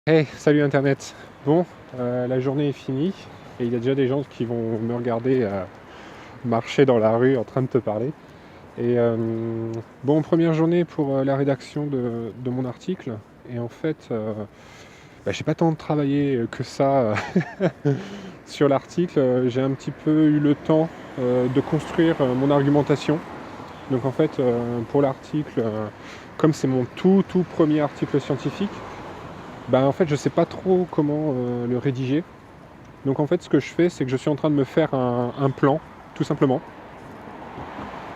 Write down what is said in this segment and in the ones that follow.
Hey, salut Internet. Bon, la journée est finie et il y a déjà des gens qui vont me regarder marcher dans la rue en train de te parler. Et bon, première journée pour la rédaction de mon article. Et en fait, j'ai pas tant travaillé que ça sur l'article. J'ai un petit peu eu le temps de construire mon argumentation. Donc en fait, pour l'article, comme c'est mon tout premier article scientifique, en fait, je sais pas trop comment le rédiger. Donc en fait, ce que je fais, c'est que je suis en train de me faire un plan, tout simplement.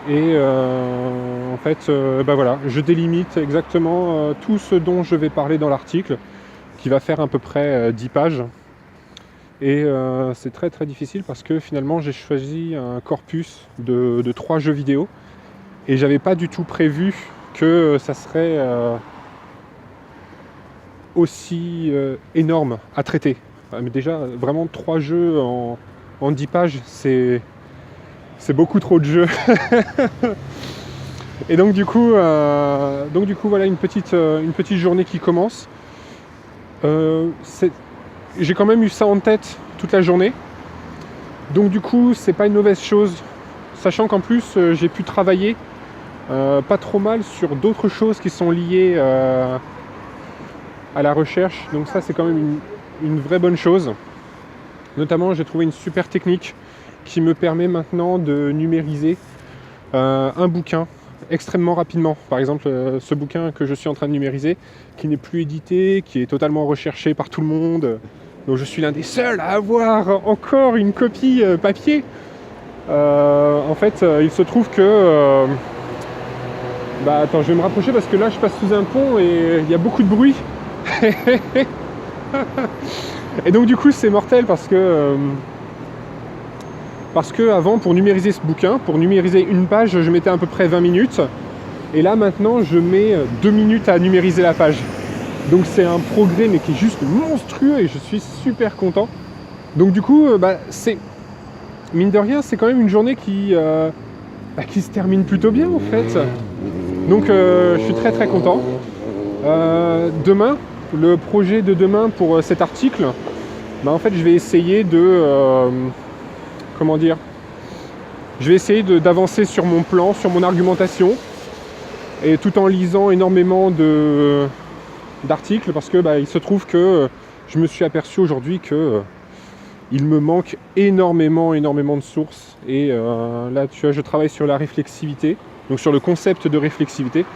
Et en fait, voilà, je délimite exactement tout ce dont je vais parler dans l'article, qui va faire à peu près 10 pages. Et c'est très très difficile parce que finalement, j'ai choisi un corpus de 3 jeux vidéo. Et j'avais pas du tout prévu que ça serait aussi énorme à traiter. Mais déjà, vraiment 3 jeux en 10 pages, c'est beaucoup trop de jeux. Et donc du coup, voilà une petite journée qui commence. J'ai quand même eu ça en tête toute la journée. Donc du coup, c'est pas une mauvaise chose. Sachant qu'en plus, j'ai pu travailler pas trop mal sur d'autres choses qui sont liées à la recherche. Donc ça, c'est quand même une vraie bonne chose. Notamment, j'ai trouvé une super technique qui me permet maintenant de numériser un bouquin extrêmement rapidement. Par exemple, ce bouquin que je suis en train de numériser, qui n'est plus édité, qui est totalement recherché par tout le monde. Donc je suis l'un des seuls à avoir encore une copie papier. En fait, il se trouve que... attends, je vais me rapprocher parce que là, je passe sous un pont et il y a beaucoup de bruit. Et donc du coup, c'est mortel parce que avant, pour numériser ce bouquin, pour numériser une page, je mettais à peu près 20 minutes. Et là, maintenant, je mets 2 minutes à numériser la page. Donc c'est un progrès, mais qui est juste monstrueux et je suis super content. Donc du coup, c'est... Mine de rien, c'est quand même une journée qui se termine plutôt bien, en fait. Donc je suis très très content. Demain, le projet de demain pour cet article, en fait, je vais essayer de... comment dire, je vais essayer d'avancer sur mon plan, sur mon argumentation, et tout en lisant énormément d'articles, parce que il se trouve que je me suis aperçu aujourd'hui que il me manque énormément de sources. Et là, tu vois, je travaille sur la réflexivité, donc sur le concept de réflexivité,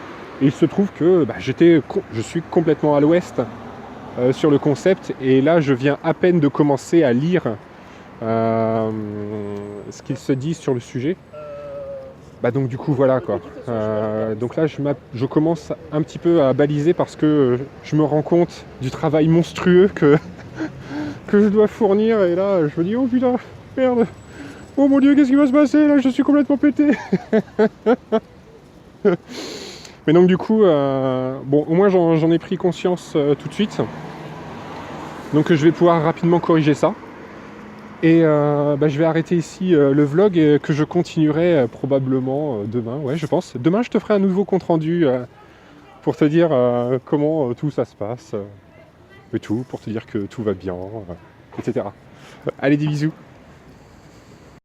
et il se trouve que je suis complètement à l'ouest sur le concept, et là, je viens à peine de commencer à lire ce qu'il se dit sur le sujet. Donc du coup voilà quoi. Donc là je commence un petit peu à baliser parce que je me rends compte du travail monstrueux que je dois fournir, et là je me dis oh putain, merde, oh mon dieu, qu'est-ce qui va se passer là, je suis complètement pété. Mais donc du coup au moins j'en ai pris conscience tout de suite. Donc je vais pouvoir rapidement corriger ça. Et je vais arrêter ici le vlog et que je continuerai probablement demain, ouais je pense. Demain je te ferai un nouveau compte rendu pour te dire comment tout ça se passe, et tout, pour te dire que tout va bien, etc. Allez, des bisous.